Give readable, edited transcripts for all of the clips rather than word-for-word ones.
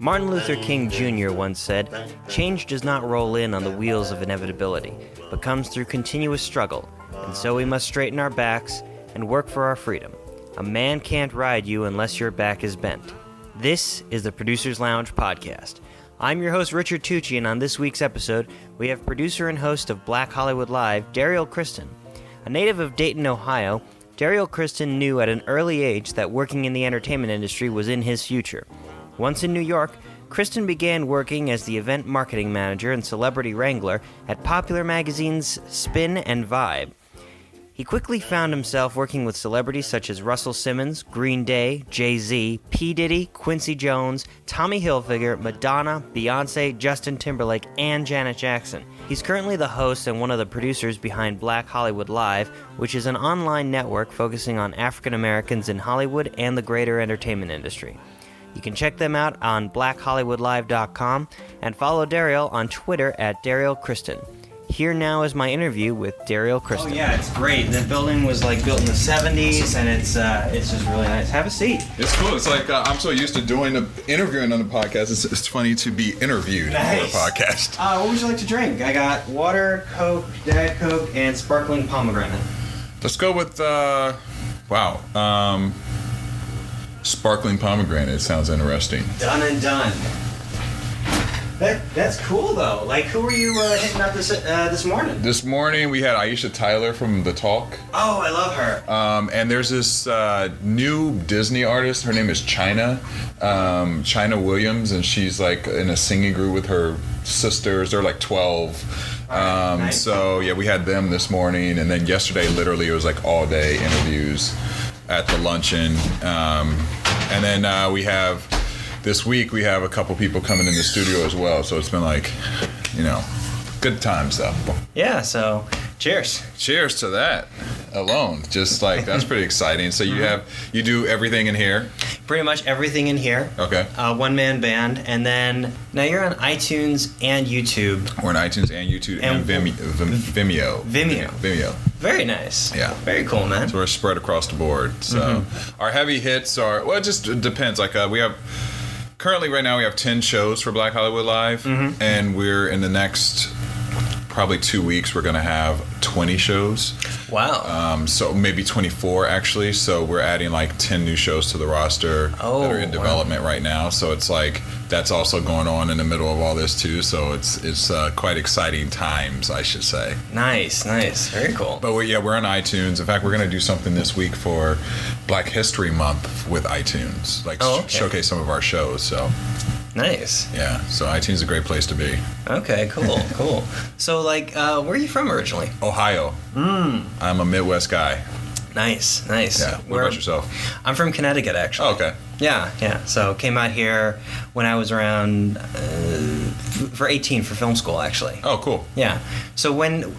Martin Luther King Jr. once said, "Change does not roll in on the wheels of inevitability, but comes through continuous struggle, and so we must straighten our backs and work for our freedom. A man can't ride you unless your back is bent." This is the Producers Lounge podcast. I'm your host, Richard Tucci, and on this week's episode, we have producer and host of Black Hollywood Live, Derrial Christon. A native of Dayton, Ohio, Derrial Christon knew at an early age that working in the entertainment industry was in his future. Once in New York, Christon began working as the event marketing manager and celebrity wrangler at popular magazines Spin and Vibe. He quickly found himself working with celebrities such as Russell Simmons, Green Day, Jay-Z, P. Diddy, Quincy Jones, Tommy Hilfiger, Madonna, Beyonce, Justin Timberlake, and Janet Jackson. He's currently the host and one of the producers behind Black Hollywood Live, which is an online network focusing on African Americans in Hollywood and the greater entertainment industry. You can check them out on blackhollywoodlive.com and follow Derrial on Twitter at Derrial Christon. Here now is my interview with Derrial Christon. Oh yeah, it's great. The building was built in the 70s, and it's just really nice. Have a seat. It's cool. It's like I'm so used to interviewing on the podcast. It's funny to be interviewed for a podcast. What would you like to drink? I got water, Coke, Diet Coke, and sparkling pomegranate. Let's go with sparkling pomegranate. Sounds interesting. Done and done. That's cool though. Who were you hitting up this morning? This morning we had Aisha Tyler from The Talk. Oh, I love her. And there's this new Disney artist. Her name is China Williams, and she's in a singing group with her sisters. They're 12. Nice. So yeah, we had them this morning, and then yesterday literally it was all day interviews at the luncheon. And then this week we have a couple people coming in the studio as well. So it's been good times though. Yeah, so cheers. Cheers to that alone. Just that's pretty exciting. So you do everything in here? Pretty much everything in here. Okay. One-man band. And then now you're on iTunes and YouTube. We're on iTunes and YouTube and Vimeo. Vimeo. Very nice. Yeah. Very cool, man. So we're spread across the board. So our heavy hits are, it just depends. Currently right now we have 10 shows for Black Hollywood Live, and we're in the next probably 2 weeks we're going to have 20 shows. Wow. So maybe 24 actually. So we're adding 10 new shows to the roster that are in development right now. So it's that's also going on in the middle of all this too. So it's quite exciting times, I should say. Nice. Very cool. But we're on iTunes. In fact, we're going to do something this week for Black History Month with iTunes, showcase some of our shows. So. Nice. Yeah, so iTunes is a great place to be. Okay, cool. So, where are you from originally? Ohio. I'm a Midwest guy. Nice. Yeah, what about yourself? I'm from Connecticut, actually. Oh, okay. Yeah. So, came out here when I was around for 18 for film school, actually. Oh, cool. Yeah. So, when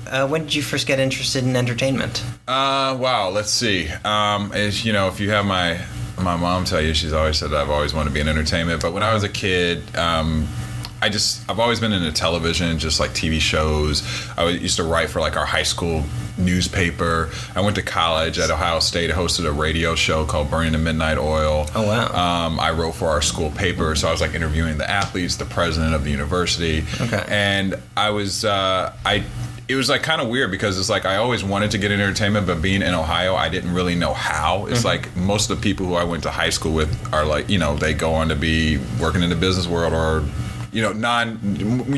did you first get interested in entertainment? Wow, let's see. If you have my mom tell you, she's always said that I've always wanted to be in entertainment. But when I was a kid, I've always been into television, just TV shows. I used to write for our high school newspaper. I went to college at Ohio State. I hosted a radio show called Burning the Midnight Oil. Oh, wow. I wrote for our school paper, so I was interviewing the athletes, the president of the university. Okay. And I was, it was kind of weird because it's I always wanted to get into entertainment, but being in Ohio, I didn't really know how. It's most of the people who I went to high school with are they go on to be working in the business world or your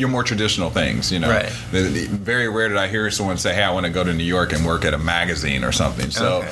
more traditional things, Right. Very rare did I hear someone say, hey, I want to go to New York and work at a magazine or something. So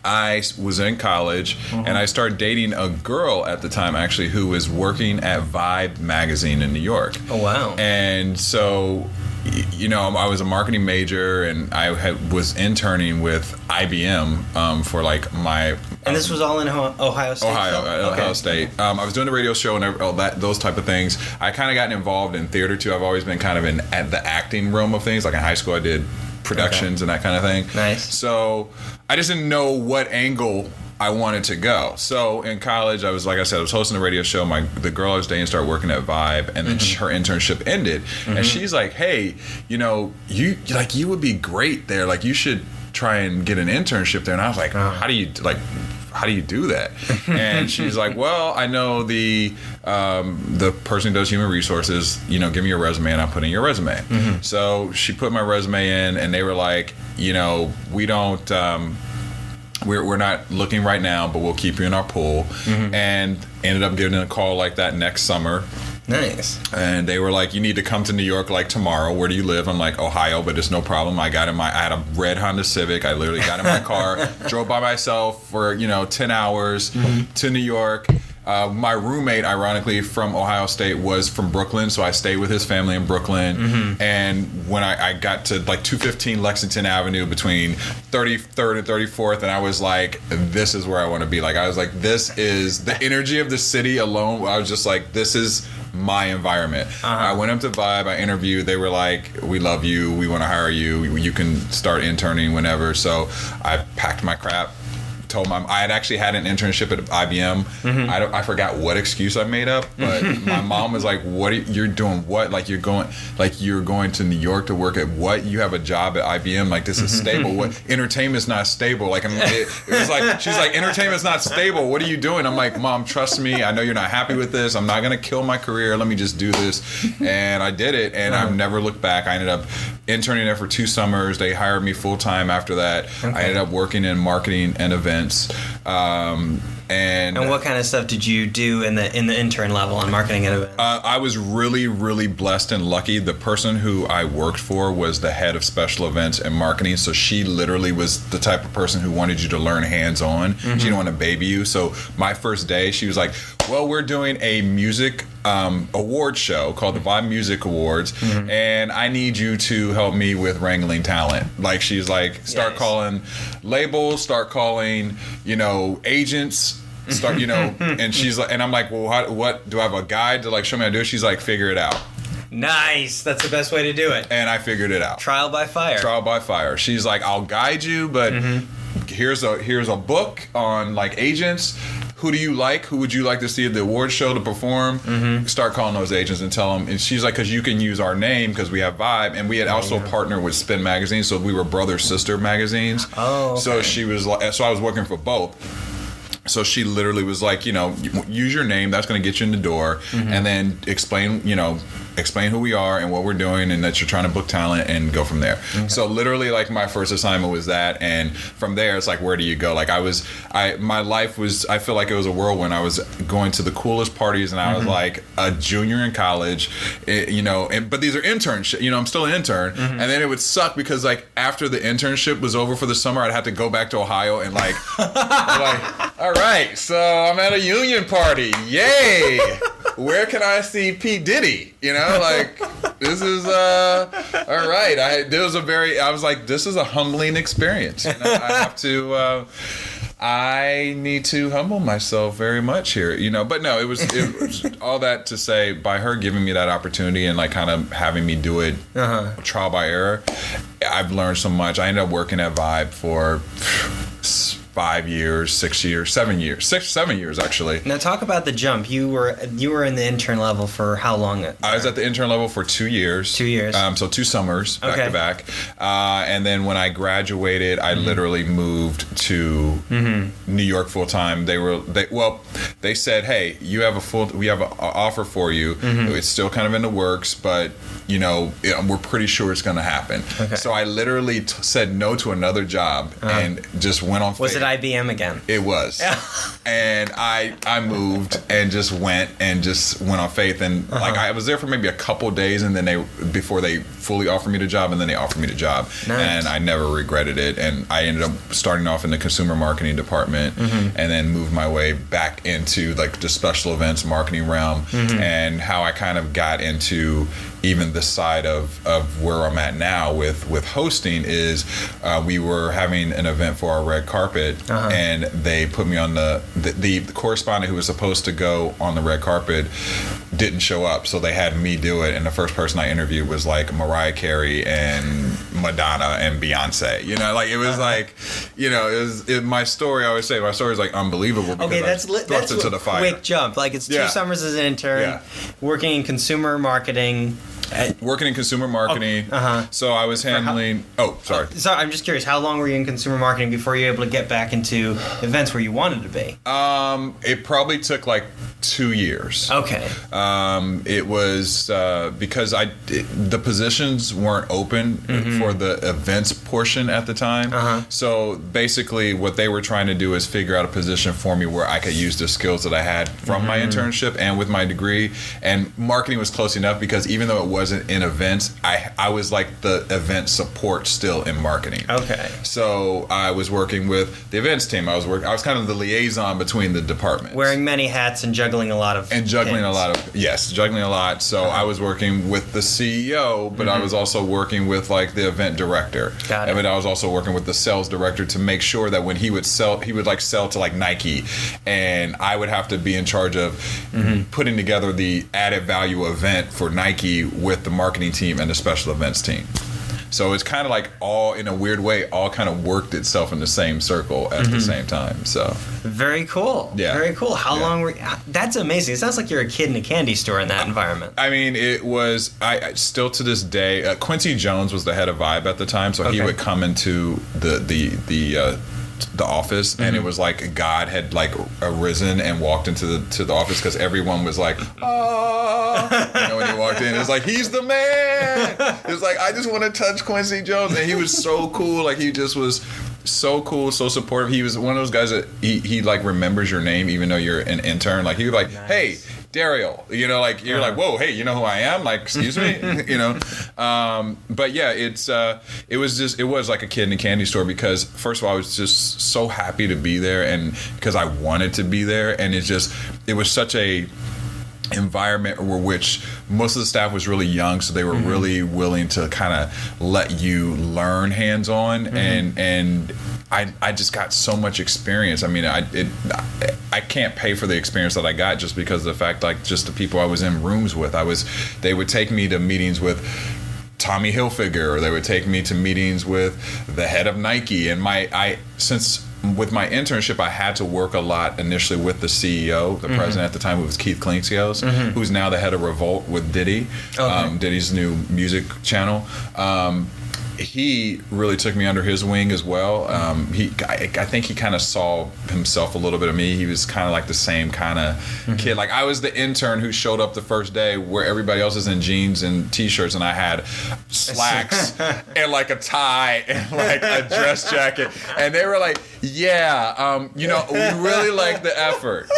I was in college and I started dating a girl at the time actually who was working at Vibe magazine in New York. Oh, wow. And so I was a marketing major and I was interning with IBM for my... And this was all in Ohio State? Ohio State. I was doing the radio show and all that, those type of things. I kind of gotten involved in theater too. I've always been kind of in the acting realm of things. In high school I did productions and that kind of thing. Nice. So I just didn't know what angle I wanted to go. So in college, I was, like I said, I was hosting a radio show. The girl I was dating started working at Vibe, and then her internship ended. And she's like, "Hey, you would be great there. You should try and get an internship there." And I was like, "How do you how do you do that? And she's like, well, I know the person who does human resources, you know, give me your resume and I'll put in your resume. So she put my resume in and they were like, you know, we don't, we're not looking right now, but we'll keep you in our pool. And ended up getting a call like that next summer. Nice. And they were like, you need to come to New York like tomorrow. Where do you live? I'm like, Ohio, but it's no problem. I had a red Honda Civic. I literally got in my car, drove by myself for, you know, 10 hours to New York. My roommate, ironically, from Ohio State was from Brooklyn, so I stayed with his family in Brooklyn. And when I got to like 215 Lexington Avenue between 33rd and 34th, and I was like, this is where I want to be. Like, I was like, this is the energy of the city alone. I was just like, this is my environment. I went up to Vibe, I interviewed, they were like, we love you, we want to hire you, you can start interning whenever. So I packed my crap, told mom I had actually had an internship at IBM. I forgot what excuse I made up, but my mom was like, you're doing what? Like you're going to New York to work at what? You have a job at IBM, like this is stable. What? Entertainment's not stable. Like, I mean, it was like, she's like, entertainment's not stable, what are you doing? I'm like, Mom, trust me, I know you're not happy with this, I'm not gonna kill my career, let me just do this. And I did it, and I've never looked back. I ended up interning there for 2 summers. They hired me full time after that. I ended up working in marketing and events. And what kind of stuff did you do in the intern level on marketing and events? I was really, really blessed and lucky. The person who I worked for was the head of special events and marketing. So she literally was the type of person who wanted you to learn hands-on. She didn't want to baby you. So my first day, she was like, well, we're doing a music award show called the Vibe Music Awards, and I need you to help me with wrangling talent. Like, she's like, start calling labels, start calling, you know, agents, start, you know, and she's like, and I'm like, well, what do I have a guide to like show me how to do it? She's like, figure it out. Nice. That's the best way to do it. And I figured it out. Trial by fire. Trial by fire. She's like, I'll guide you, but here's a book on like agents. Who do you like? Who would you like to see at the award show to perform? Start calling those agents and tell them. And she's like, because you can use our name because we have Vibe, and we had also partnered with Spin Magazine, so we were brother sister magazines. Oh, okay. So she was like, so I was working for both. So she literally was like, you know, use your name. That's going to get you in the door, and then explain who we are and what we're doing, and that you're trying to book talent, and go from there. So literally, like, my first assignment was that, and from there it's like, where do you go? Like, my life was, I feel like it was a whirlwind. I was going to the coolest parties, and I was like a junior in college, you know, but these are internships, you know, I'm still an intern, and then it would suck because like after the internship was over for the summer, I'd have to go back to Ohio and like, like, all right, so I'm at a union party, yay! Where can I see P. Diddy? You know, like, this is all right. I was like, this is a humbling experience. You know, I need to humble myself very much here, you know. But no, it was all that to say, by her giving me that opportunity and like kind of having me do it trial by error, I've learned so much. I ended up working at Vibe for 5 years, 6 years, 7 years, 7 years actually. Now talk about the jump. You were in the intern level for how long? I was at the intern level for 2 years. 2 years. So 2 summers back to back. And then when I graduated, I literally moved to New York full time. They said, hey, we have an offer for you. It's still kind of in the works, but you know, we're pretty sure it's going to happen. Okay. So I literally said no to another job and just went on faith. Was it IBM again? It was. And I moved and just went on faith. And like, I was there for maybe a couple days, and then before they fully offered me the job, and then they offered me the job. Nice. And I never regretted it. And I ended up starting off in the consumer marketing department, and then moved my way back into like the special events marketing realm, and how I kind of got into even this side of where I'm at now with hosting is we were having an event for our red carpet, and they put me on the correspondent who was supposed to go on the red carpet didn't show up, so they had me do it, and the first person I interviewed was like Mariah Carey and Madonna and Beyonce. You know, like it was like, you know, my story. I always say my story is like unbelievable because that's into the fire. Quick jump. Like it's 2 summers as an intern, working in consumer marketing. Working in consumer marketing. So I was handling. Sorry. Sorry, I'm just curious. How long were you in consumer marketing before you were able to get back into events where you wanted to be? It probably took like 2 years. Okay. It was because the positions weren't open for the events portion at the time. So basically, what they were trying to do is figure out a position for me where I could use the skills that I had from my internship and with my degree. And marketing was close enough because even though it wasn't in events, I was like the event support still in marketing. Okay. So I was working with the events team. I was kind of the liaison between the departments. Wearing many hats and juggling a lot of juggling a lot. So I was working with the CEO, but I was also working with like the event director. Got it. And I was also working with the sales director to make sure that when he would sell to like Nike, and I would have to be in charge of putting together the added value event for Nike with the marketing team and the special events team. So it's kind of like all, in a weird way, all kind of worked itself in the same circle at the same time. So very cool. Yeah. Very cool. How long were you, that's amazing. It sounds like you're a kid in a candy store in that environment. I mean, it was, I still to this day, Quincy Jones was the head of Vibe at the time, so he would come into the office, and it was like God had like arisen and walked into the office because everyone was like, oh, when he walked in, it's like, he's the man. It was like, I just want to touch Quincy Jones, and he was so cool. Like he just was so cool, so supportive. He was one of those guys that he like remembers your name even though you're an intern. Like he was like, hey, Derrial, like you're like, whoa, hey, you know who I am? Like, excuse me, But yeah, it was like a kid in a candy store because first of all, I was just so happy to be there, and because I wanted to be there, and it was such a environment which most of the staff was really young, so they were really willing to kind of let you learn hands-on, and I just got so much experience. I mean, I can't pay for the experience that I got just because of the fact, like, just the people I was in rooms with. They would take me to meetings with Tommy Hilfiger, or they would take me to meetings with the head of Nike, and since with my internship, I had to work a lot initially with the CEO, the president at the time, who was Keith Klingskios, who's now the head of Revolt with Diddy, Diddy's new music channel. He really took me under his wing as well. I think he kind of saw himself a little bit of me. He was kind of like the same kind of kid. Like I was the intern who showed up the first day where everybody else is in jeans and t-shirts, and I had slacks and like a tie and like a dress jacket. And they were like, yeah, we really like the effort.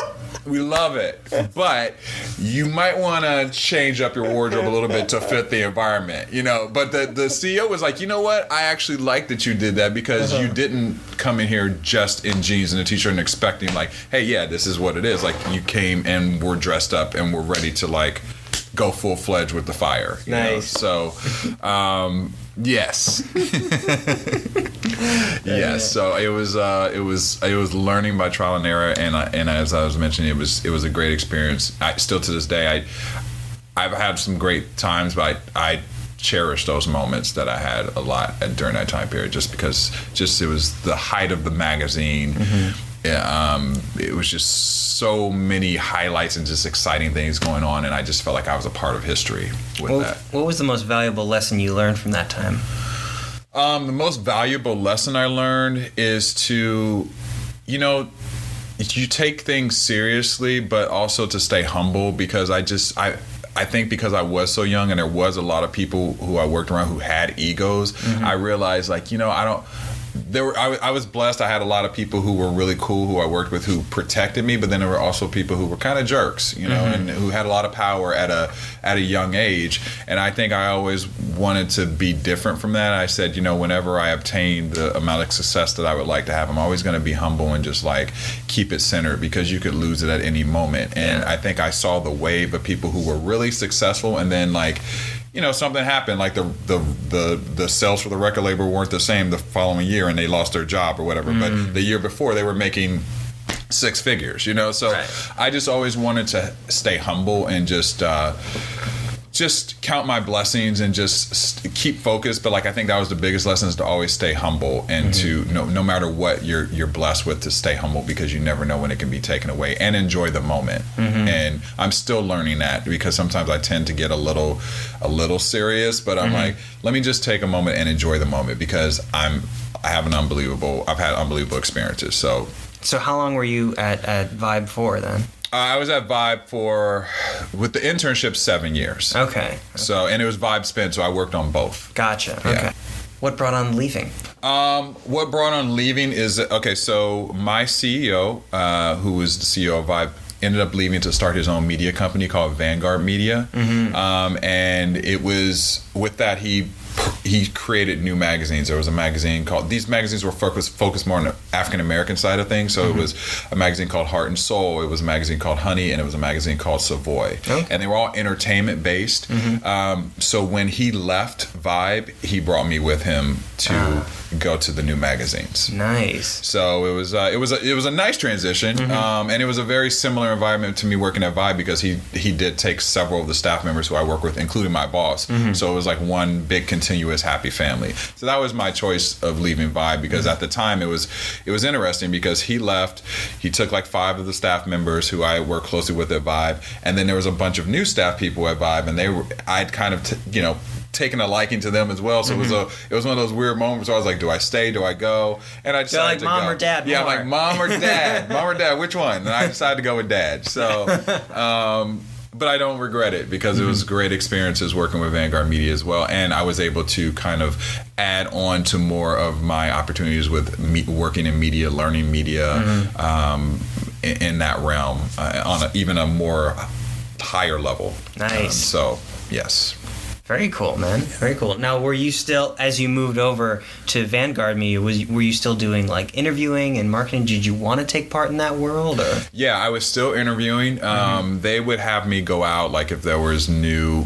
We love it, but you might want to change up your wardrobe a little bit to fit the environment, But the CEO was like, you know what? I actually like that you did that because you didn't come in here just in jeans and a t-shirt and expecting like, hey, yeah, this is what it is. Like you came and were dressed up and were ready to like go full-fledged with the fire. Nice. So, yes. Yes, so it was learning by trial and error, and as I was mentioning, it was a great experience. Still to this day, I've had some great times, but I cherish those moments that I had a lot during that time period, just because it was the height of the magazine. It was just so many highlights and just exciting things going on, and I just felt like I was a part of history with that. What was the most valuable lesson you learned from that time? The most valuable lesson I learned is to, you take things seriously, but also to stay humble, because I think because I was so young and there was a lot of people who I worked around who had egos, I realized like, I was blessed. I had a lot of people who were really cool who I worked with who protected me, but then there were also people who were kind of jerks, and who had a lot of power at a young age. And I think I always wanted to be different from that. I said, whenever I obtain the amount of success that I would like to have, I'm always going to be humble and just like keep it centered, because you could lose it at any moment. And I think I saw the wave of people who were really successful, and then like, something happened, like the sales for the record label weren't the same the following year and they lost their job or whatever. But the year before they were making 6 figures, so right. I just always wanted to stay humble and just just count my blessings and just keep focused. But like, I think that was the biggest lesson, is to always stay humble, and to no matter what you're blessed with, to stay humble, because you never know when it can be taken away, and enjoy the moment. And I'm still learning that, because sometimes I tend to get a little serious, but I'm like, let me just take a moment and enjoy the moment, because I've had unbelievable experiences. So how long were you at Vibe for then? I was at Vibe with the internship, 7 years. Okay. So, and it was Vibe Spin, so I worked on both. Gotcha. Yeah. Okay. What brought on leaving? What brought on leaving is, so my CEO, who was the CEO of Vibe, ended up leaving to start his own media company called Vanguard Media. And it was with that, he created new magazines. There was a magazine called, these magazines were focused more on the African American side of things. So it was a magazine called Heart and Soul, it was a magazine called Honey, and it was a magazine called Savoy. And they were all entertainment based. So when he left Vibe, he brought me with him to go to the new magazines. Nice. So it was a nice transition, and it was a very similar environment to me working at Vibe, because he did take several of the staff members who I work with, including my boss. So it was like one big continuous happy family. So that was my choice of leaving Vibe, because at the time it was interesting, because he left, he took like 5 of the staff members who I work closely with at Vibe, and then there was a bunch of new staff people at Vibe, and I'd kind of taken a liking to them as well. So it was one of those weird moments where I was like, do I stay? Do I go? And I decided to go. Mom or dad? Yeah, I'm like, mom or dad? Mom or dad? Which one? And I decided to go with dad. So, but I don't regret it, because it was great experiences working with Vanguard Media as well. And I was able to kind of add on to more of my opportunities with working in media, learning media, in that realm, on even a more higher level. Nice. So, yes. Very cool, man. Very cool. Now, were you still, as you moved over to Vanguard Media, were you still doing like interviewing and marketing? Did you want to take part in that world? Or? Yeah, I was still interviewing. They would have me go out, like if there was new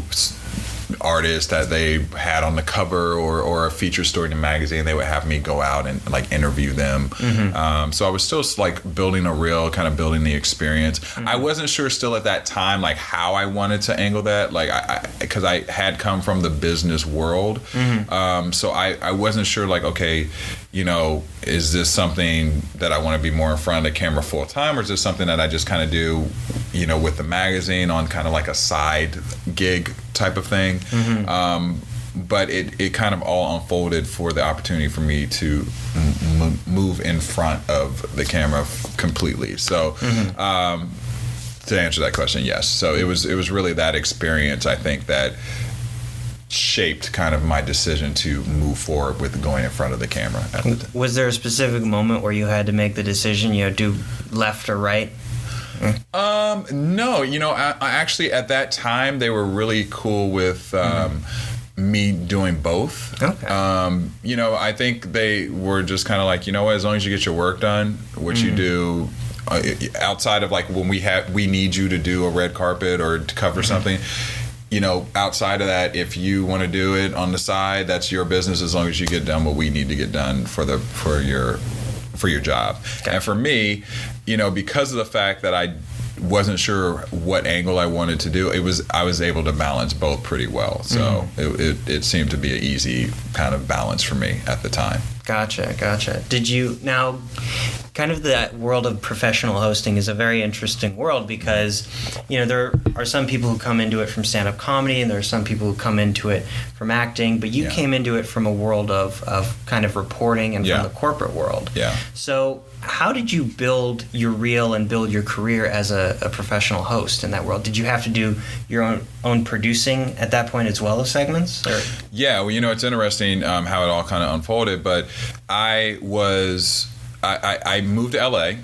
artists that they had on the cover or a feature story in the magazine, they would have me go out and like interview them. So I was still like building building the experience. I wasn't sure still at that time like how I wanted to angle that, like because I had come from the business world. So I wasn't sure like, okay, is this something that I want to be more in front of the camera full time, or is this something that I just kind of do, with the magazine on kind of like a side gig type of thing. But it kind of all unfolded for the opportunity for me to move in front of the camera completely. So to answer that question, yes. So it was really that experience, I think, that shaped kind of my decision to move forward with going in front of the camera. Was there a specific moment where you had to make the decision, do left or right? No, I actually at that time they were really cool with me doing both. Okay. I think they were just kind of like, as long as you get your work done, what you do outside of like when we need you to do a red carpet or to cover something. Outside of that, if you want to do it on the side, that's your business, as long as you get done what we need to get done for your job. Okay. And for me, because of the fact that I wasn't sure what angle I wanted to do, I was able to balance both pretty well. So it seemed to be an easy kind of balance for me at the time. Gotcha. Did you now? Kind of that world of professional hosting is a very interesting world, because there are some people who come into it from stand-up comedy, and there are some people who come into it from acting, but you came into it from a world of kind of reporting and from the corporate world. So how did you build your reel and build your career as a professional host in that world? Did you have to do your own producing at that point as well as segments? Or? Yeah, well, it's interesting how it all kind of unfolded, but I moved to LA.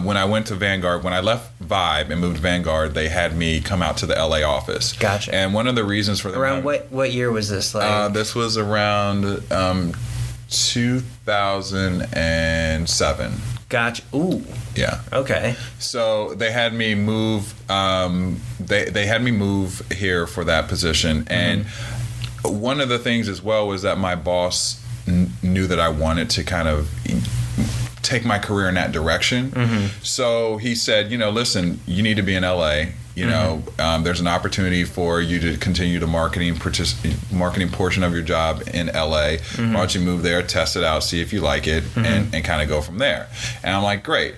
When I went to Vanguard, when I left Vibe and moved to Vanguard, they had me come out to the LA office. Gotcha. And one of the reasons for around what year was this? Like this was around 2007. Gotcha. Ooh. Yeah. Okay. So they had me move. They had me move here for that position, and one of the things as well was that my boss knew that I wanted to kind of take my career in that direction. So he said, listen, you need to be in LA. You know, there's an opportunity for you to continue the marketing portion of your job in LA. Why don't you move there, test it out, see if you like it, and kind of go from there. And I'm like, great.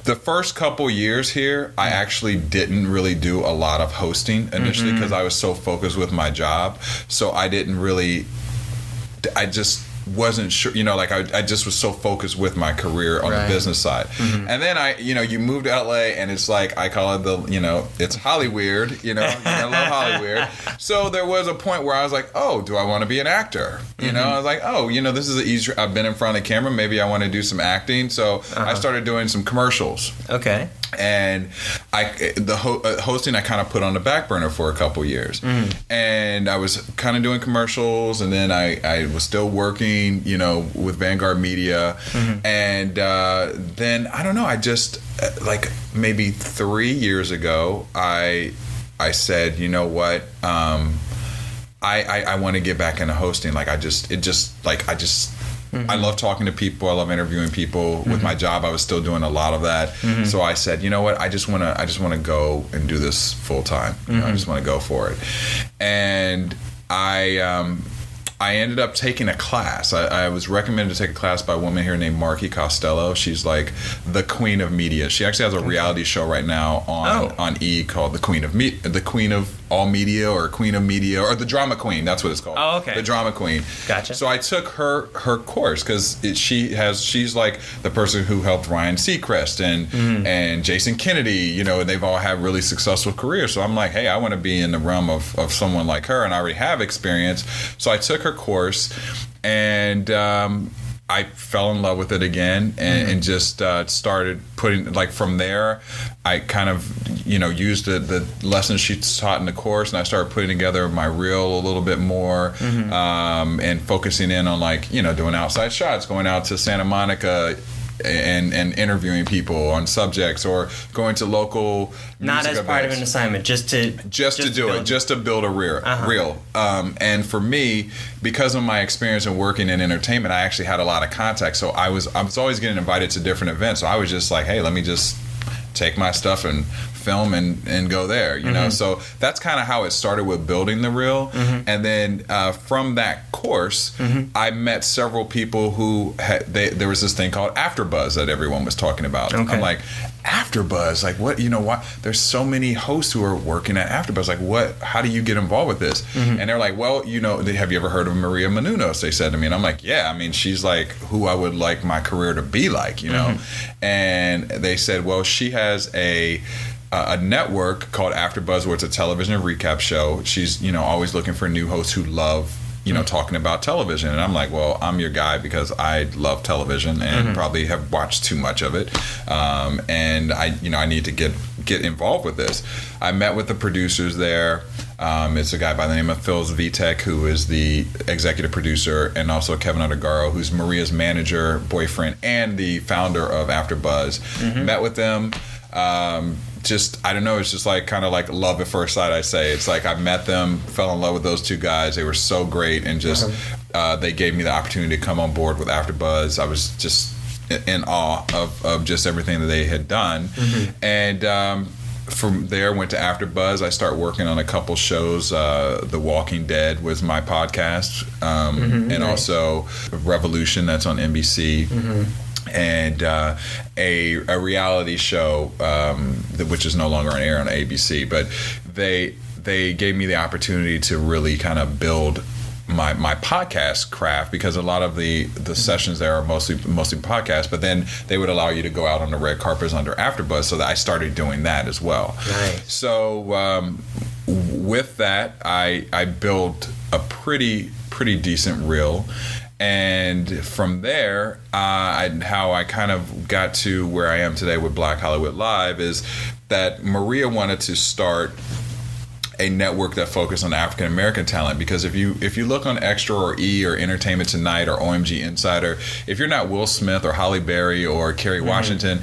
The first couple years here, I actually didn't really do a lot of hosting initially because I was so focused with my job. So I just wasn't sure, you know, like I just was so focused with my career on the business side. And then you move to LA and it's like, I call it it's Hollyweird, you know, I love Hollyweird. So there was a point where I was like, oh, do I want to be an actor? You know, I was like, oh, this is easier. I've been in front of the camera. Maybe I want to do some acting. So I started doing some commercials. Okay. And hosting I kind of put on the back burner for a couple years. And I was kind of doing commercials, and then I was still working, with Vanguard Media. And then, I don't know, I just, like maybe 3 years ago, I said, you know what, I want to get back into hosting. I love talking to people. I love interviewing people. With my job, I was still doing a lot of that. So I said, you know what? I just want to go and do this full time. I just want to go for it. And I ended up taking a class. I was recommended to take a class by a woman here named Marky Costello. She's like the queen of media. She actually has a reality show right now on E! Called the Queen of All Media, or Queen of Media, or the Drama Queen. That's what it's called. Oh, okay. The Drama Queen. Gotcha. So I took her course because she's like the person who helped Ryan Seacrest and Jason Kennedy. And they've all had really successful careers. So I'm like, hey, I want to be in the realm of someone like her, and I already have experience. So I took her course, and I fell in love with it again, and just started putting, like, from there, I kind of, used the lessons she taught in the course, and I started putting together my reel a little bit more, and focusing in on, like, doing outside shots, going out to Santa Monica, and interviewing people on subjects, or going to local not as events. Part of an assignment, just to build a reel. And for me, because of my experience in working in entertainment, I actually had a lot of contacts, so I was always getting invited to different events. So I was just like, hey, let me just take my stuff and film and go there, So that's kind of how it started with building the reel. And then from that course, I met several people who there was this thing called AfterBuzz that everyone was talking about. Okay. I'm like, AfterBuzz, like, what? Why? There's so many hosts who are working at AfterBuzz. Like, what? How do you get involved with this? And they're like, well, have you ever heard of Maria Menounos? They said to me, and I'm like, yeah. I mean, she's like who I would like my career to be like, And they said, well, she has a network called AfterBuzz, where it's a television recap show. She's always looking for new hosts who love talking about television. And I'm like, well, I'm your guy because I love television and probably have watched too much of it. And I need to get involved with this. I met with the producers there. It's a guy by the name of Phil Vitek, who is the executive producer, and also Kevin Undergaro, who's Maria's manager, boyfriend, and the founder of AfterBuzz. Met with them. I don't know, it's just like kind of like love at first sight, I say. It's like I met them, fell in love with those two guys. They were so great, and just they gave me the opportunity to come on board with AfterBuzz. I was just in awe of just everything that they had done. And from there, went to AfterBuzz. I started working on a couple shows. The Walking Dead was my podcast, and also Revolution, that's on NBC. And a reality show, which is no longer on air on ABC, but they gave me the opportunity to really kind of build my podcast craft, because a lot of the sessions there are mostly podcasts, but then they would allow you to go out on the red carpets under AfterBuzz, so that I started doing that as well. Nice. So with that, I built a pretty decent reel. And from there, how I kind of got to where I am today with Black Hollywood Live is that Maria wanted to start a network that focused on African American talent, because if you look on Extra or E or Entertainment Tonight or OMG Insider, if you're not Will Smith or Halle Berry or Kerry Washington,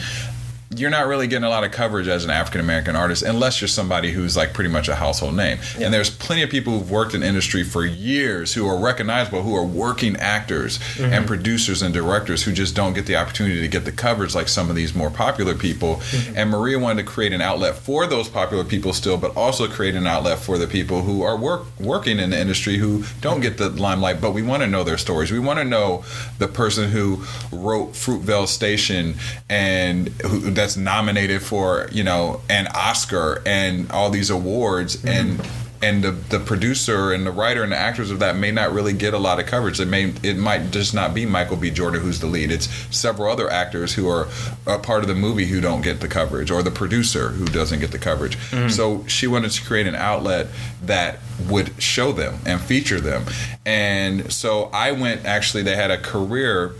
you're not really getting a lot of coverage as an African American artist unless you're somebody who's like pretty much a household name. Yeah. And there's plenty of people who've worked in industry for years who are recognizable, who are working actors and producers and directors who just don't get the opportunity to get the coverage like some of these more popular people. And Maria wanted to create an outlet for those popular people still, but also create an outlet for the people who are working in the industry who don't get the limelight, but we want to know their stories. We want to know the person who wrote Fruitvale Station and that's nominated for, you know, an Oscar and all these awards, and the producer and the writer and the actors of that may not really get a lot of coverage. It might just not be Michael B. Jordan who's the lead. It's several other actors who are a part of the movie who don't get the coverage, or the producer who doesn't get the coverage. So she wanted to create an outlet that would show them and feature them. And so I went, actually, they had a career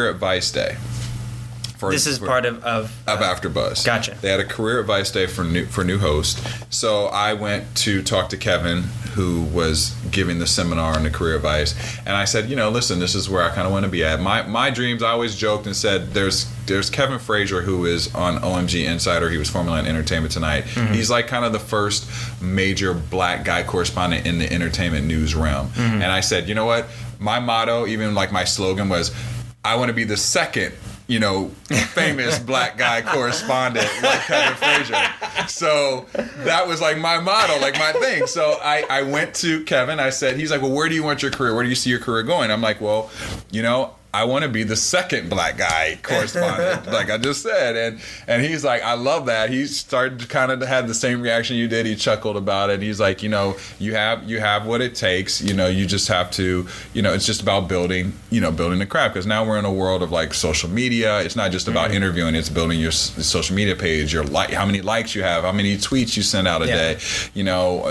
advice day. This is part of AfterBuzz. Gotcha. They had a career advice day for new hosts. So I went to talk to Kevin, who was giving the seminar on the career advice, and I said, you know, listen, this is where I kind of want to be at. My dreams, I always joked and said, there's Kevin Frazier, who is on OMG Insider. He was formerly on Entertainment Tonight. He's like kind of the first major black guy correspondent in the entertainment news realm. And I said, you know what? My motto, even like my slogan, was, I want to be the second, you know, famous black guy correspondent like Kevin Frazier. So that was like my motto, like my thing. So I went to Kevin. I said, he's like, well, where do you want your career? Where do you see your career going? I'm like, well, you know, I want to be the second black guy correspondent, like I just said. And he's like, I love that. He started to kind of have the same reaction you did. He chuckled about it. He's like, you know, you have what it takes. You know, you just have to, you know, it's just about building the craft. Because now we're in a world of like social media. It's not just about interviewing. It's building your social media page, how many likes you have, how many tweets you send out a day, you know,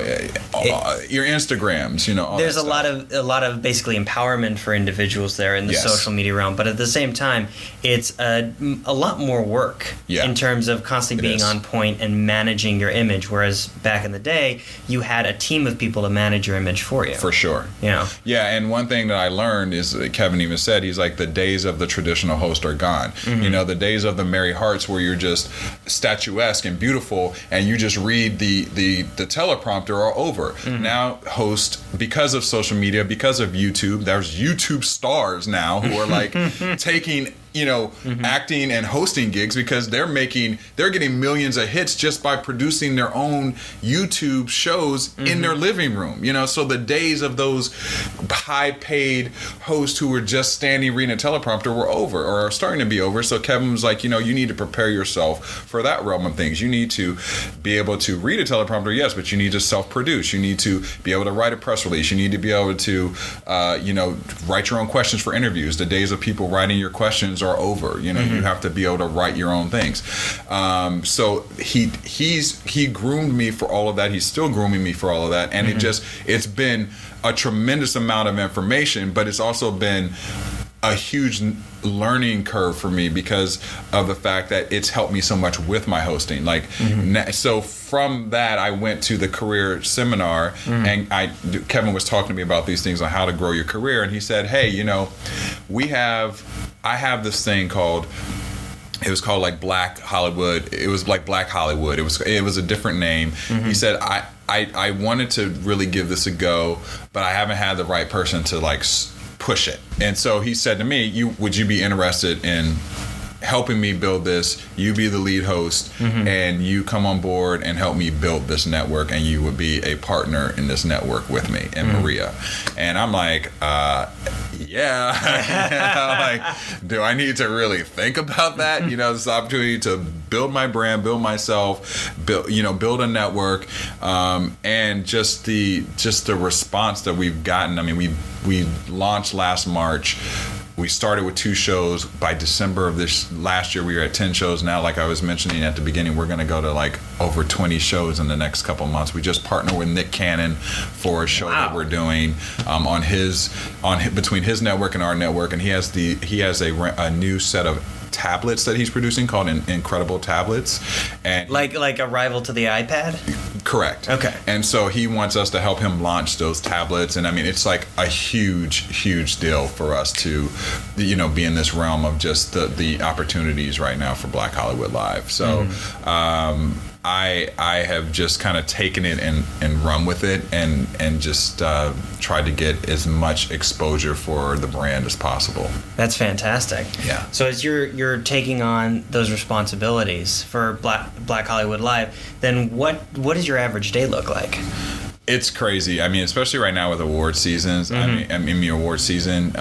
your Instagrams, you know. All There's a lot of basically empowerment for individuals there in the social media realm, but at the same time, it's a lot more work in terms of constantly being on point and managing your image. Whereas back in the day, you had a team of people to manage your image for you. For sure. Yeah. Yeah, and one thing that I learned is, Kevin even said, he's like, the days of the traditional host are gone. You know, the days of the Mary Harts where you're just statuesque and beautiful and you just read the teleprompter are over. Now host, because of social media, because of YouTube, there's YouTube stars now who are like taking, you know, acting and hosting gigs because they're getting millions of hits just by producing their own YouTube shows in their living room, you know. So the days of those high paid hosts who were just standing reading a teleprompter were over, or are starting to be over. So Kevin was like, you know, you need to prepare yourself for that realm of things. You need to be able to read a teleprompter, yes, but you need to self-produce. You need to be able to write a press release. You need to be able to, you know, write your own questions for interviews. The days of people writing your questions are over. You know, you have to be able to write your own things. So he groomed me for all of that. He's still grooming me for all of that. And it's been a tremendous amount of information, but it's also been a huge learning curve for me because of the fact that it's helped me so much with my hosting. Like, so from that, I went to the career seminar, and Kevin was talking to me about these things on how to grow your career, and he said, hey, you know, I have this thing called, it was called like Black Hollywood. It was like Black Hollywood. It was a different name. He said, I wanted to really give this a go, but I haven't had the right person to like push it. And so he said to me, would you be interested in helping me build this? You be the lead host, and you come on board and help me build this network, and you would be a partner in this network with me and Maria. And I'm like, yeah. I'm like, do I need to really think about that? You know, this opportunity to build my brand, build myself, build a network, and just the response that we've gotten. I mean, we launched last March. We started with 2 shows. By December of this last year, we were at 10 shows. Now, like I was mentioning at the beginning, we're going to go to like over 20 shows in the next couple months. We just partnered with Nick Cannon for a show that we're doing between his network and our network, and he has a new set of tablets that he's producing called Incredible Tablets, and like a rival to the iPad. Correct. Okay. And so he wants us to help him launch those tablets. And I mean, it's like a huge deal for us to, be in this realm of just the opportunities right now for Black Hollywood Live. So, I have just kind of taken it and run with it and just tried to get as much exposure for the brand as possible. That's fantastic. Yeah. So as you're taking on those responsibilities for Black Hollywood Live, then what does your average day look like? It's crazy. I mean, especially right now with award seasons. I mean, the award season.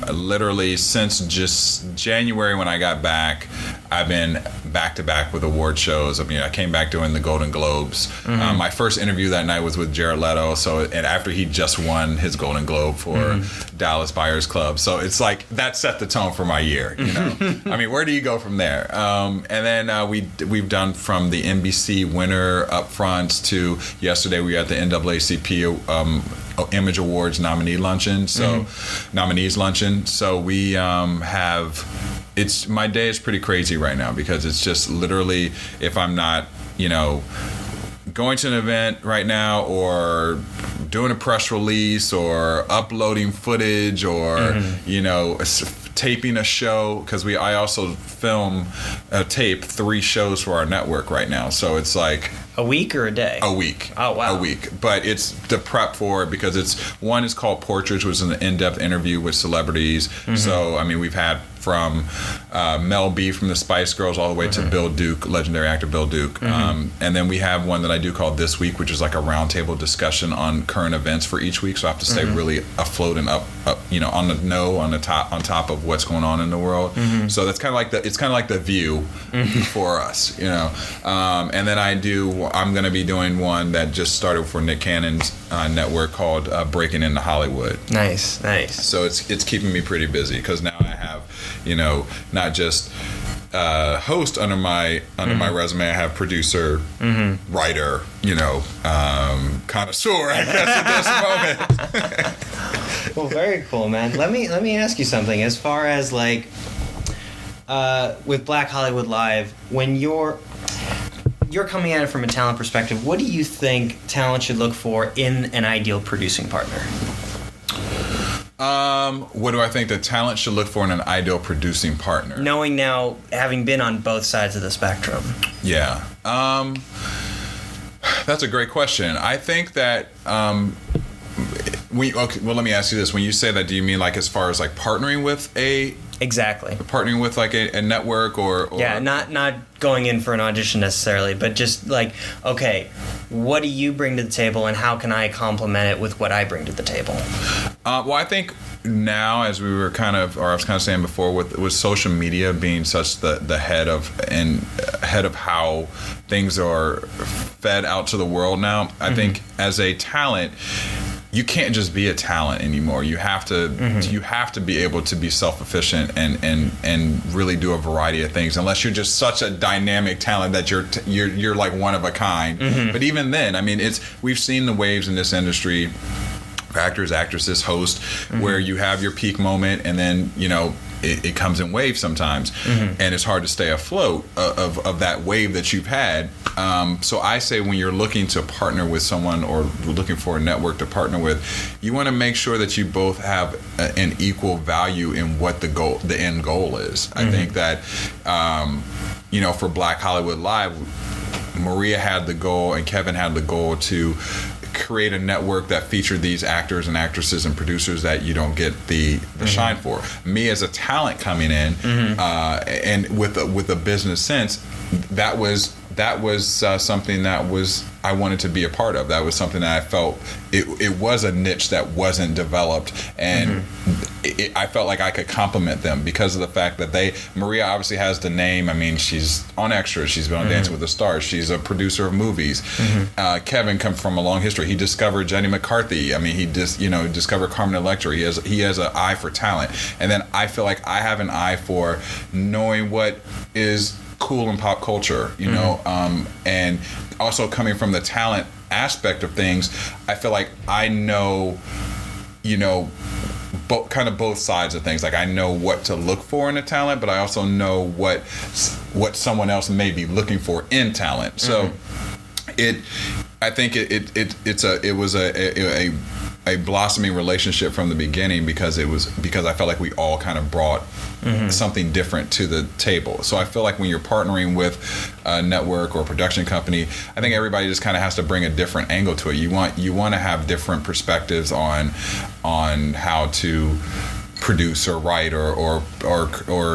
Literally since just January when I got back, I've been back to back with award shows. I mean, I came back doing the Golden Globes. My first interview that night was with Jared Leto. And after he just won his Golden Globe for Dallas Buyers Club, so it's like that set the tone for my year. I mean, where do you go from there? And then we've done from the NBC winner upfronts to yesterday we were at the NAACP Image Awards nominees luncheon. So we have. My day is pretty crazy right now because it's just literally if I'm not, going to an event right now or doing a press release or uploading footage or taping a show, because I also tape 3 shows for our network right now. So it's like a week or a day? A week. Oh, wow. A week. But it's the prep for it because one is called Portraits, which is an in-depth interview with celebrities. So, I mean, we've had from Mel B from the Spice Girls all the way to Bill Duke, legendary actor Bill Duke. And then we have one that I do called This Week, which is like a roundtable discussion on current events for each week. So I have to stay really afloat and up, on the top of what's going on in the world. So that's kind of like the View for us, and then I'm going to be doing one that just started for Nick Cannon's network called Breaking into Hollywood. Nice. So it's keeping me pretty busy because now I have, not just host under my resume. I have producer, writer, connoisseur, I guess, at this moment. Well, very cool, man. Let me ask you something. As far as like with Black Hollywood Live, when you're coming at it from a talent perspective, what do you think talent should look for in an ideal producing partner? What do I think the talent should look for in an ideal producing partner? Knowing now, having been on both sides of the spectrum. Yeah. That's a great question. I think that let me ask you this. When you say that, do you mean like as far as like partnering with Exactly. Partnering with like a network or yeah, not going in for an audition necessarily, but just like, okay, what do you bring to the table and how can I complement it with what I bring to the table? Well, I think now, as we were I was kind of saying before, with social media being such the head of how things are fed out to the world now, I think as a talent, you can't just be a talent anymore. You have to be able to be self-efficient and really do a variety of things. Unless you're just such a dynamic talent that you're like one of a kind. But even then, I mean, we've seen the waves in this industry. Actors, actresses, hosts, where you have your peak moment and then it comes in waves sometimes, and it's hard to stay afloat of that wave that you've had. So I say when you're looking to partner with someone or looking for a network to partner with, you want to make sure that you both have an equal value in what the end goal is. I think that for Black Hollywood Live, Maria had the goal and Kevin had the goal to create a network that featured these actors and actresses and producers that you don't get the shine for. Me as a talent coming in and with a business sense, that was something that I wanted to be a part of. That was something that I felt it was a niche that wasn't developed, and I felt like I could complement them because of the fact that Maria obviously has the name. I mean, she's on Extras. She's been on Dancing with the Stars. She's a producer of movies. Kevin comes from a long history. He discovered Jenny McCarthy. I mean, he discovered Carmen Electra. He has an eye for talent, and then I feel like I have an eye for knowing what is cool in pop culture, and also coming from the talent aspect of things, I feel like I know, both sides of things. Like I know what to look for in a talent, but I also know what someone else may be looking for in talent. So I think it was a blossoming relationship from the beginning because I felt like we all kind of brought something different to the table. So I feel like when you're partnering with a network or a production company, I think everybody just kind of has to bring a different angle to it. You want to have different perspectives on how to produce or write or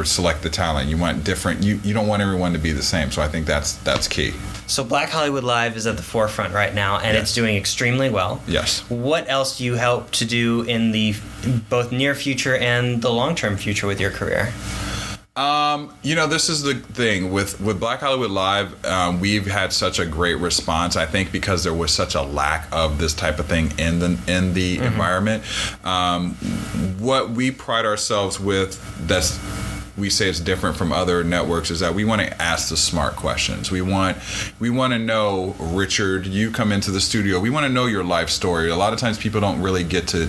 select the talent. You want different. You don't want everyone to be the same. So I think that's key. So Black Hollywood Live is at the forefront right now, and it's doing extremely well. Yes. What else do you hope to do in the both near future and the long-term future with your career? This is the thing with Black Hollywood Live. We've had such a great response. I think because there was such a lack of this type of thing in the environment. What we pride ourselves with we say it's different from other networks is that we want to ask the smart questions. We want to know, Richard, you come into the studio, we want to know your life story. A lot of times people don't really get to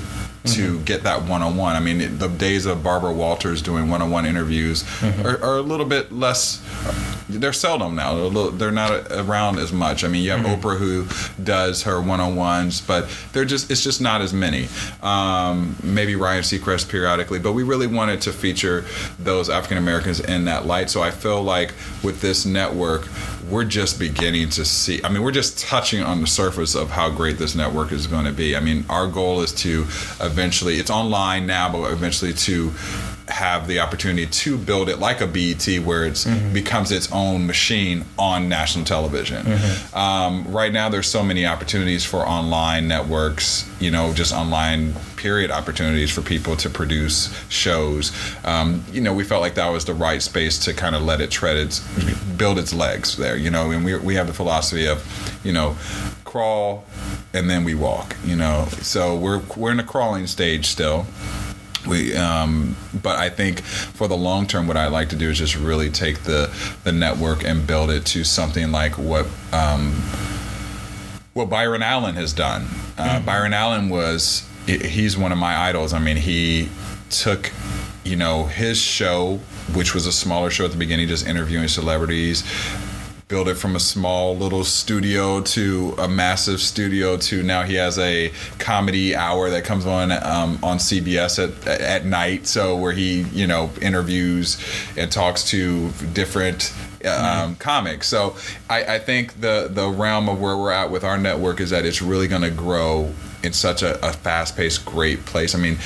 get that one-on-one. I mean, the days of Barbara Walters doing one-on-one interviews are a little bit less. They're seldom now. They're not around as much. I mean, you have Oprah who does her one-on-ones, but it's just not as many. Maybe Ryan Seacrest periodically, but we really wanted to feature those African Americans in that light. So I feel like with this network, we're just beginning to see. I mean, we're just touching on the surface of how great this network is going to be. I mean, our goal is to eventually, it's online now, but eventually to have the opportunity to build it like a BET where it becomes its own machine on national television. Right now there's so many opportunities for online networks, just online period opportunities for people to produce shows. We felt like that was the right space to kind of let it build its legs there, and we have the philosophy of, crawl and then we walk, so we're in the crawling stage still. But I think for the long term, what I'd like to do is just really take the network and build it to something like what Byron Allen has done. Byron Allen he's one of my idols. I mean, he took, his show, which was a smaller show at the beginning, just interviewing celebrities, build it from a small little studio to a massive studio to now he has a comedy hour that comes on CBS at night. So where he, interviews and talks to different comics. So I think the realm of where we're at with our network is that it's really going to grow in such a fast-paced, great place. I mean,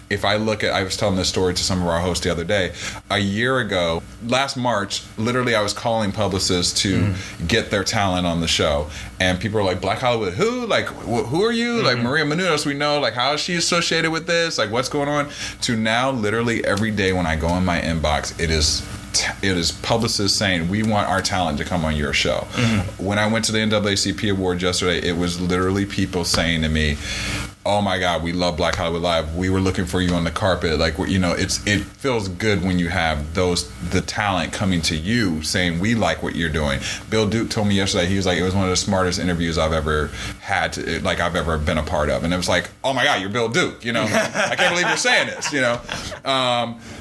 if I was telling this story to some of our hosts the other day, a year ago, last March, literally I was calling publicists to get their talent on the show. And people were like, Black Hollywood, who? Like, who are you? Like, Maria Menounos, we know. Like, how is she associated with this? Like, what's going on? To now, literally every day when I go in my inbox, it is publicists saying, we want our talent to come on your show. When I went to the NAACP Award yesterday, it was literally people saying to me, oh my God, we love Black Hollywood Live. We were looking for you on the carpet. Like, it feels good when you have the talent coming to you saying, we like what you're doing. Bill Duke told me yesterday, he was like, it was one of the smartest interviews I've ever had, I've ever been a part of. And it was like, oh my God, you're Bill Duke, I can't believe you're saying this,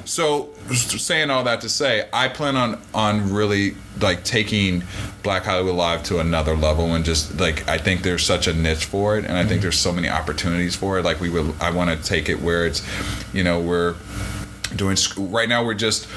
So saying all that to say, I plan on really taking Black Hollywood Live to another level and just I think there's such a niche for it, and I think there's so many opportunities for it. I want to take it where it's, we're doing right now. We're just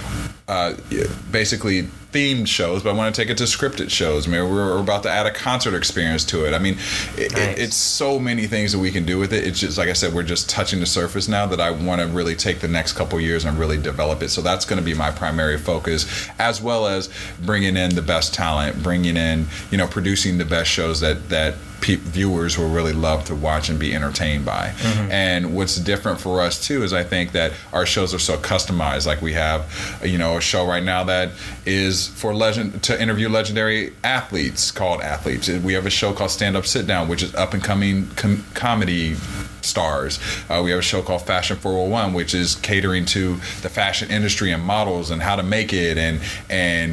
basically themed shows, but I want to take it to scripted shows. I mean, we're about to add a concert experience to it. I mean, it's so many things that we can do with it. It's just, like I said, we're just touching the surface now that I want to really take the next couple years and really develop it. So that's going to be my primary focus, as well as bringing in the best talent, bringing in, producing the best shows that viewers will really love to watch and be entertained by. And what's different for us too is I think that our shows are so customized. Like we have, a show right now that is for to interview legendary athletes called Athletes. We have a show called Stand Up Sit Down, which is up and coming comedy stars. We have a show called Fashion 401, which is catering to the fashion industry and models and how to make it and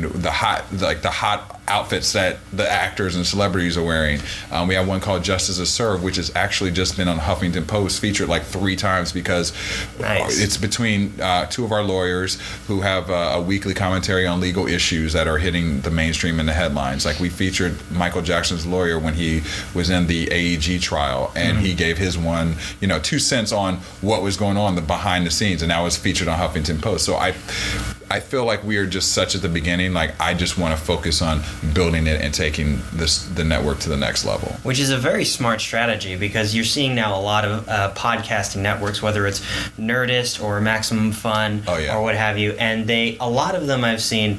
the hot outfits that the actors and celebrities are wearing. We have one called Justice is Served, which has actually just been on Huffington Post, featured like 3 times because it's between 2 of our lawyers who have a weekly commentary on legal issues that are hitting the mainstream in the headlines. Like we featured Michael Jackson's lawyer when he was in the AEG trial, and he gave his 2 cents on what was going on behind the scenes, and that was featured on Huffington Post. So I feel like we are just such at the beginning. Like I just want to focus on building it and taking the network to the next level. Which is a very smart strategy, because you're seeing now a lot of podcasting networks, whether it's Nerdist or Maximum Fun or what have you, and a lot of them I've seen,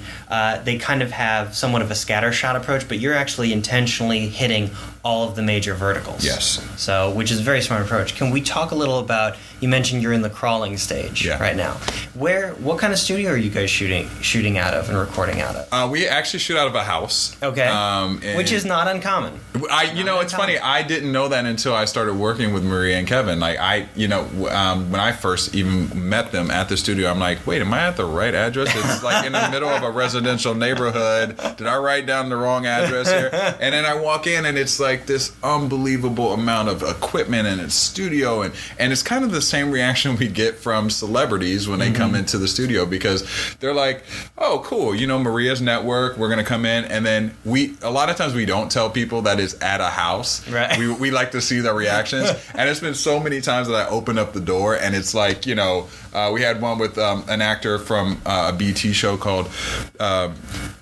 they kind of have somewhat of a scattershot approach, but you're actually intentionally hitting all of the major verticals. Yes. So, which is a very smart approach. Can we talk a little about, you mentioned you're in the crawling stage right now. What kind of studio are you guys shooting out of and recording out of? We actually shoot out of a house. Okay. Which is not uncommon. It's funny. I didn't know that until I started working with Maria and Kevin. Like when I first even met them at the studio, I'm like, wait, am I at the right address? It's like in the middle of a residential neighborhood. Did I write down the wrong address here? And then I walk in and it's like this unbelievable amount of equipment in its studio, and it's kind of the same reaction we get from celebrities when they come into the studio, because they're like, oh cool, Maria's network, we're gonna come in, and then a lot of times we don't tell people that it's at a house. Right. We like to see their reactions. And it's been so many times that I open up the door and it's like, we had one with an actor from a BT show called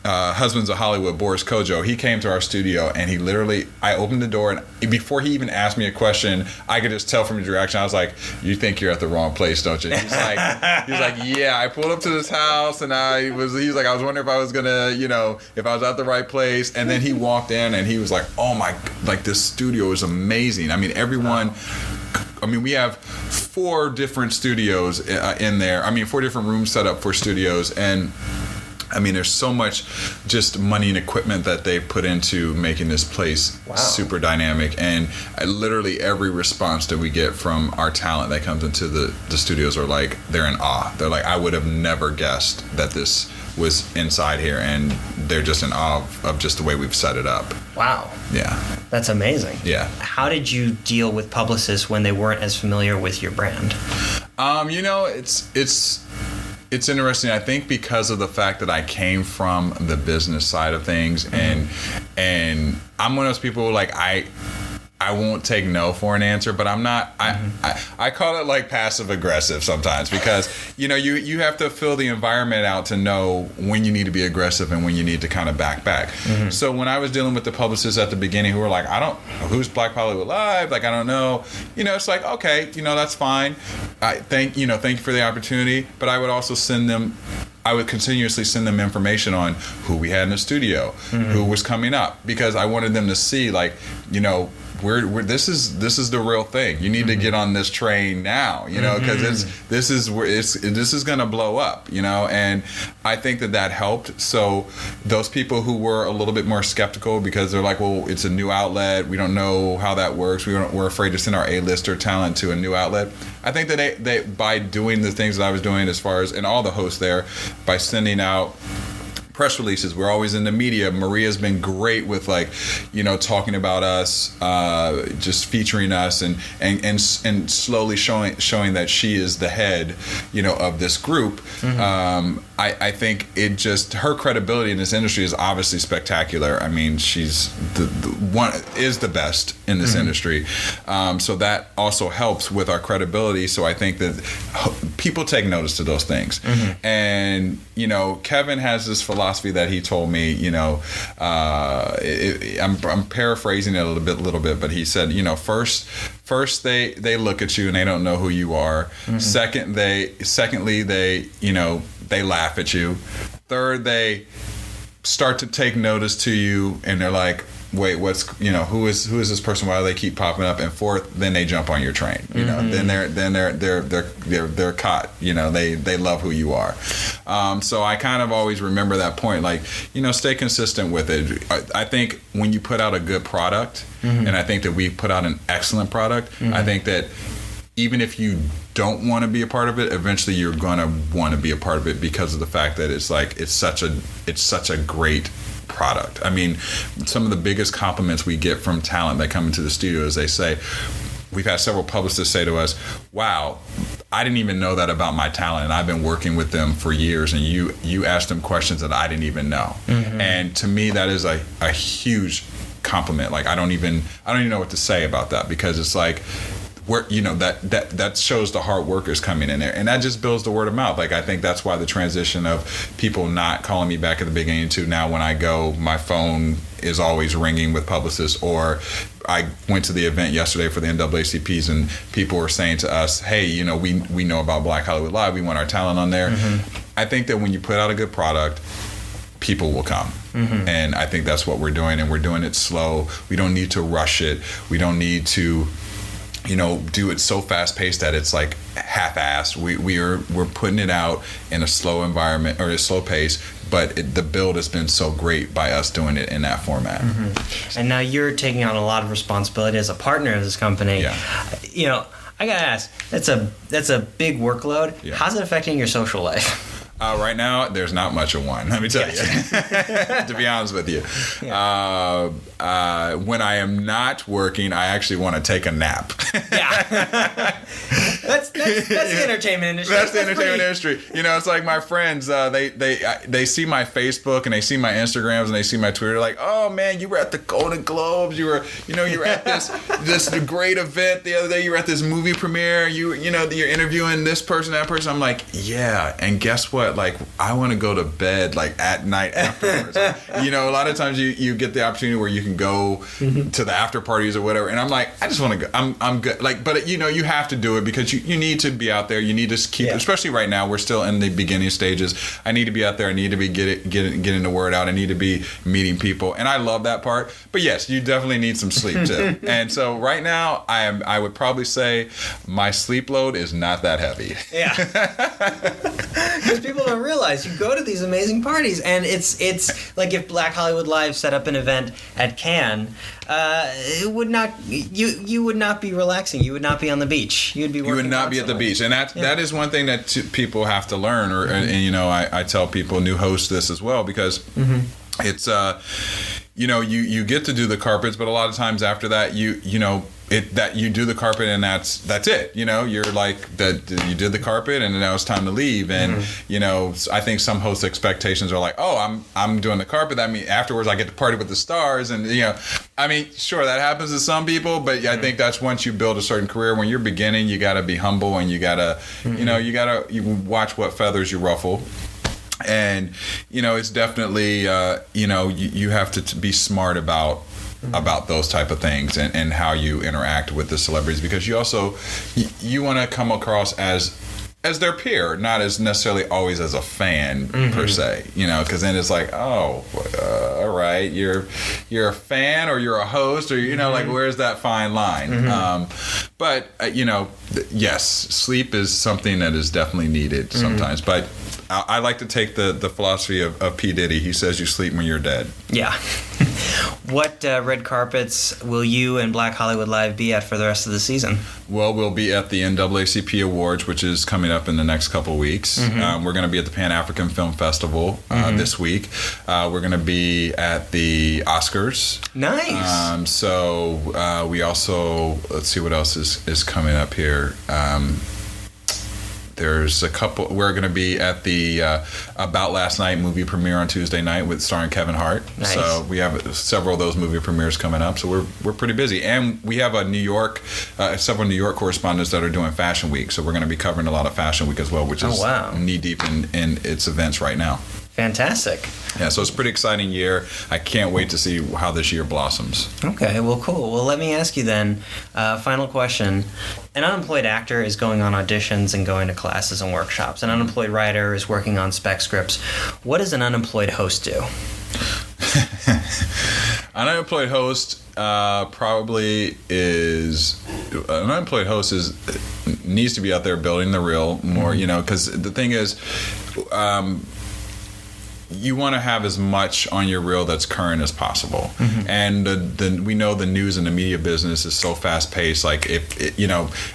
Husbands of Hollywood, Boris Kojo. He came to our studio and he literally, I opened the door, and before he even asked me a question, I could just tell from his reaction. I was like, you think you're at the wrong place, don't you? He's like, yeah, I pulled up to this house and he was like, I was wondering if I was gonna, if I was at the right place. And then he walked in and he was like, oh my, like this studio is amazing. I mean, we have 4 different studios in there. 4 different rooms set up for studios. And there's so much just money and equipment that they put into making this place super dynamic. And literally every response that we get from our talent that comes into the studios are like, they're in awe. They're like, I would have never guessed that this was inside here, and they're just in awe of just the way we've set it up. Wow. Yeah. That's amazing. Yeah. How did you deal with publicists when they weren't as familiar with your brand? It's interesting. I think because of the fact that I came from the business side of things, and I'm one of those people like I won't take no for an answer, but I'm not. I call it like passive aggressive sometimes, because you have to fill the environment out to know when you need to be aggressive and when you need to kind of back. So when I was dealing with the publicists at the beginning who were like, I don't know who's Black Hollywood Live, like I don't know, it's like, okay, that's fine. Thank you for the opportunity, but I would also I would continuously send them information on who we had in the studio, who was coming up, because I wanted them to see, like, this is the real thing. You need to get on this train now, because this is gonna blow up, and I think that helped. So those people who were a little bit more skeptical, because they're like, well, it's a new outlet, we don't know how that works, we're afraid to send our A-lister talent to a new outlet. I think that they by doing the things that I was doing, as far as, and all the hosts there, by sending out press releases, we're always in the media. Maria's been great with, like, talking about us, just featuring us, and slowly showing that she is the head, of this group. I think it just, her credibility in this industry is obviously spectacular. She's the best in this industry. So that also helps with our credibility. So I think that people take notice to those things. And, Kevin has this philosophy that he told me, I'm paraphrasing it a little bit, but he said, first they look at you and they don't know who you are. Secondly, they laugh at you. Third, they start to take notice to you and they're like, wait, who is this person? Why do they keep popping up? And fourth, then they jump on your train. Then they're caught. They love who you are. So I kind of always remember that point. Like, stay consistent with it. I think when you put out a good product, and I think that we put out an excellent product, I think that even if you don't want to be a part of it, eventually you're going to want to be a part of it, because of the fact that it's such a great product. I mean, some of the biggest compliments we get from talent that come into the studio is they say, we've had several publicists say to us, wow, I didn't even know that about my talent, and I've been working with them for years, and you asked them questions that I didn't even know. And to me, that is a huge compliment. Like, I don't even know what to say about that, because it's like, that shows the hard workers coming in there, and that just builds the word of mouth. Like, I think that's why the transition of people not calling me back at the beginning to now when I go, my phone is always ringing with publicists. Or I went to the event yesterday for the NAACPs, and people were saying to us, hey, we know about Black Hollywood Live, we want our talent on there. I think that when you put out a good product, people will come. And I think that's what we're doing, and we're doing it slow. We don't need to rush it. We don't need to do it so fast paced that it's like half-assed. We're putting it out in a slow environment, or a slow pace, but the build has been so great by us doing it in that format. And now you're taking on a lot of responsibility as a partner of this company. Yeah. I gotta ask, that's a big workload. Yeah. How's it affecting your social life? Right now, there's not much of one, let me tell you, to be honest with you. Yeah. When I am not working, I actually want to take a nap. That's the entertainment industry. That's the entertainment industry. It's like my friends, they see my Facebook and they see my Instagrams and they see my Twitter, like, oh man, you were at the Golden Globes, you were at this great event the other day, you were at this movie premiere, you're interviewing this person, that person. I'm like, yeah, and guess what? Like, I want to go to bed like at night afterwards. A lot of times you get the opportunity where you can go to the after parties or whatever, and I'm like, I just want to go. I'm good. Like, but you have to do it because you need to be out there. You need to keep, especially right now, we're still in the beginning stages. I need to be out there. I need to be getting the word out. I need to be meeting people, and I love that part. But yes, you definitely need some sleep too. And so right now, I would probably say my sleep load is not that heavy. Yeah. Because people don't realize you go to these amazing parties, and it's like if Black Hollywood Live set up an event at Cannes, it would not you would not be relaxing. You would not be on the beach. You'd be working. You would not be at the beach, and that is one thing that people have to learn. And I tell people, new hosts, this as well, because it's you get to do the carpets, but a lot of times after that you do the carpet and that's it. You're like that. You did the carpet and now it's time to leave. And I think some hosts' expectations are like, oh, I'm doing the carpet. That means afterwards I get to party with the stars. And I mean, sure, that happens to some people, but I think that's once you build a certain career. When you're beginning, you got to be humble, and you gotta you watch what feathers you ruffle. And it's definitely you have to be smart about those type of things and how you interact with the celebrities, because you also you want to come across as their peer, not as necessarily always as a fan per se, because then it's like, oh, all right, you're a fan or you're a host, or like, where's that fine line? But yes, sleep is something that is definitely needed sometimes. But I like to take the philosophy of P. Diddy. He says you sleep when you're dead. Yeah. What red carpets will you and Black Hollywood Live be at for the rest of the season? Well, we'll be at the NAACP Awards, which is coming up in the next couple of weeks. We're going to be at the Pan-African Film Festival this week. We're going to be at the Oscars. Nice. So we also, let's see what else is coming up here. There's a couple. We're going to be at the About Last Night movie premiere on Tuesday night with starring Kevin Hart. Nice. So we have several of those movie premieres coming up. So we're pretty busy, and we have several New York correspondents that are doing Fashion Week. So we're going to be covering a lot of Fashion Week as well, which is knee deep in its events right now. Fantastic. Yeah, so it's a pretty exciting year. I can't wait to see how this year blossoms. Okay, well, cool. Well, let me ask you then, final question. An unemployed actor is going on auditions and going to classes and workshops. An unemployed writer is working on spec scripts. What does an unemployed host do? An unemployed host needs to be out there building the reel more, because the thing is, you want to have as much on your reel that's current as possible. And we know the news and the media business is so fast paced. Like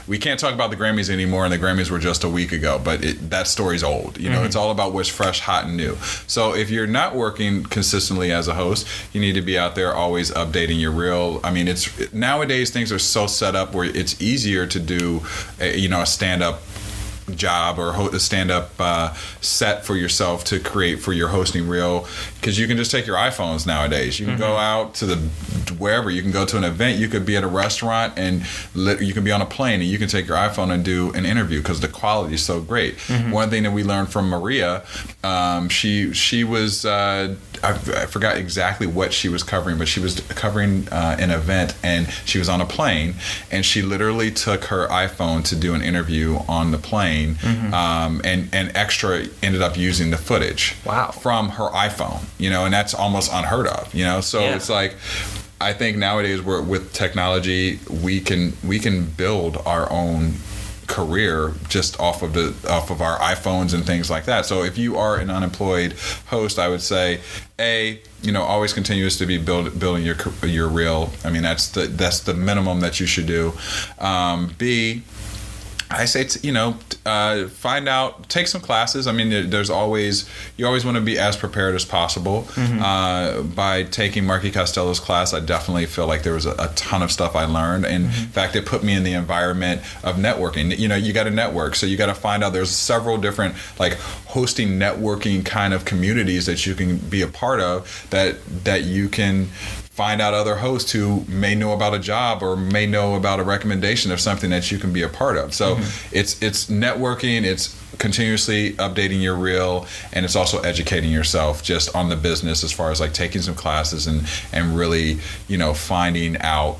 we can't talk about the Grammys anymore, and the Grammys were just a week ago, but that story's old. It's all about what's fresh, hot, and new. So if you're not working consistently as a host, you need to be out there always updating your reel. I mean, nowadays things are so set up where it's easier to do a stand-up job or a stand-up set for yourself to create for your hosting reel, because you can just take your iPhones nowadays. You can go out to wherever. You can go to an event. You could be at a restaurant, and you can be on a plane, and you can take your iPhone and do an interview because the quality is so great. One thing that we learned from Maria, she was I forgot exactly what she was covering, but she was covering an event, and she was on a plane, and she literally took her iPhone to do an interview on the plane. And extra ended up using the footage from her iPhone, and that's almost unheard of, so it's like, I think nowadays with technology, we can build our own career just off of our iPhones and things like that. So if you are an unemployed host, I would say, always continues to be building your reel. I mean, that's the minimum that you should do. B, I say, find out, take some classes. I mean, you always want to be as prepared as possible. By taking Marky Costello's class, I definitely feel like there was a ton of stuff I learned. And in fact, it put me in the environment of networking. You got to network. So you got to find out there's several different hosting networking kind of communities that you can be a part of, that you can find out other hosts who may know about a job or may know about a recommendation of something that you can be a part of. So it's networking, it's continuously updating your reel, and it's also educating yourself just on the business as far as taking some classes and really, finding out,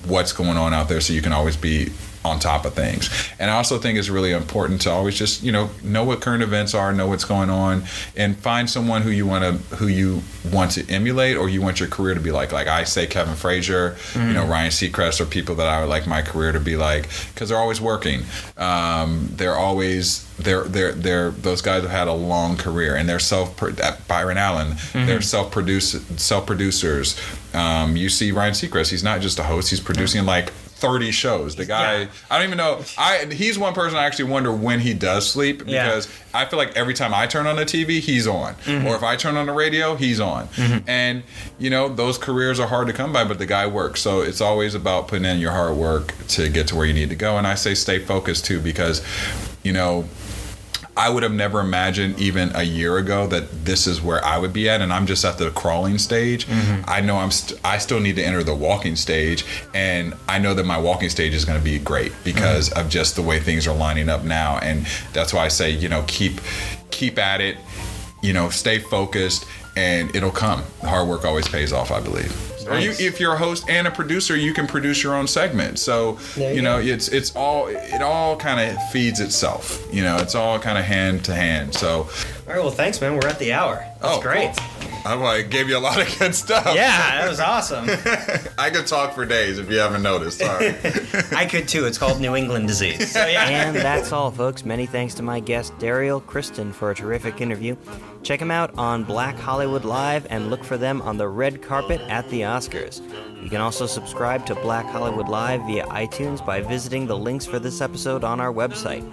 what's going on out there so you can always be on top of things. And I also think it's really important to always just know what current events are, know what's going on, and find someone who you want to emulate, or you want your career to be like I say Kevin Frazier, Ryan Seacrest, or people that I would like my career to be like, because they're always working. They're those guys have had a long career, and they're Byron Allen, they're self-producers. You see Ryan Seacrest, he's not just a host, he's producing 30 shows. The guy, I don't even know. He's one person I actually wonder when he does sleep, because I feel like every time I turn on the TV, he's on. Or if I turn on the radio, he's on. And, those careers are hard to come by, but the guy works. So it's always about putting in your hard work to get to where you need to go. And I say stay focused too, because, I would have never imagined even a year ago that this is where I would be at, and I'm just at the crawling stage. I know I still need to enter the walking stage, and I know that my walking stage is going to be great because of just the way things are lining up now. And that's why I say, keep at it, stay focused, and it'll come. Hard work always pays off, I believe. Nice. Or if you're a host and a producer, you can produce your own segment. So it all kind of feeds itself. It's all kind of hand to hand. So, all right. Well, thanks, man. We're at the hour. That's great. Cool. I gave you a lot of good stuff. Yeah, that was awesome. I could talk for days if you haven't noticed. Sorry. I could too. It's called New England disease. So, yeah. And that's all, folks. Many thanks to my guest, Derrial Christon, for a terrific interview. Check them out on Black Hollywood Live and look for them on the red carpet at the Oscars. You can also subscribe to Black Hollywood Live via iTunes by visiting the links for this episode on our website.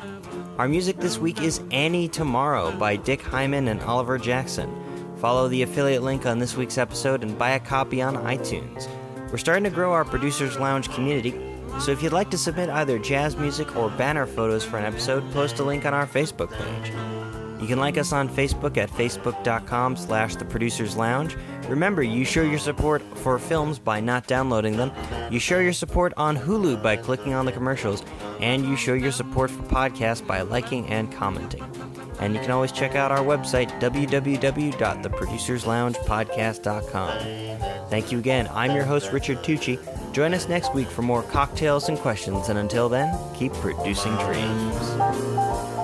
Our music this week is Annie Tomorrow by Dick Hyman and Oliver Jackson. Follow the affiliate link on this week's episode and buy a copy on iTunes. We're starting to grow our Producers Lounge community, so if you'd like to submit either jazz music or banner photos for an episode, post a link on our Facebook page. You can like us on Facebook at facebook.com/theproducerslounge. Remember, you show your support for films by not downloading them, you show your support on Hulu by clicking on the commercials, and you show your support for podcasts by liking and commenting. And you can always check out our website, www.theproducersloungepodcast.com. Thank you again. I'm your host, Richard Tucci. Join us next week for more cocktails and questions, and until then, keep producing dreams.